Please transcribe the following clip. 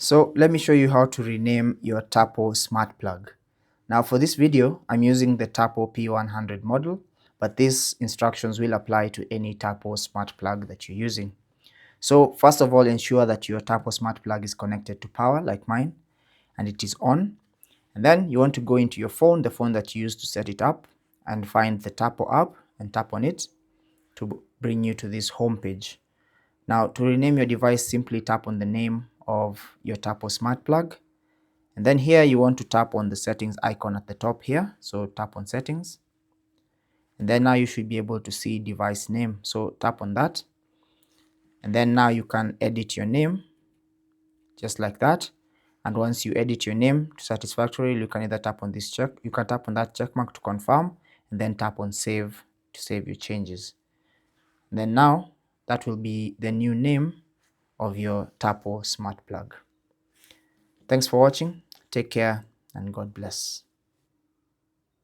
So let me show you how to rename your Tapo Smart Plug. Now for this video, I'm using the Tapo P100 model, but these instructions will apply to any Tapo Smart Plug that you're using. So first of all, ensure that your Tapo Smart Plug is connected to power like mine, and it is on. And then you want to go into your phone, the phone that you used to set it up, and find the Tapo app and tap on it to bring you to this home page. Now to rename your device, simply tap on the name of your Tapo Smart Plug, and then here you want to tap on the settings icon at the top here. So tap on settings, and then now you should be able to see device name. So tap on that, and then now you can edit your name just like that. And once you edit your name to satisfactory, you can either tap on this check, you can tap on that check mark to confirm, and then tap on save to save your changes. And then now that will be the new name of your Tapo Smart Plug. Thanks for watching. Take care and God bless.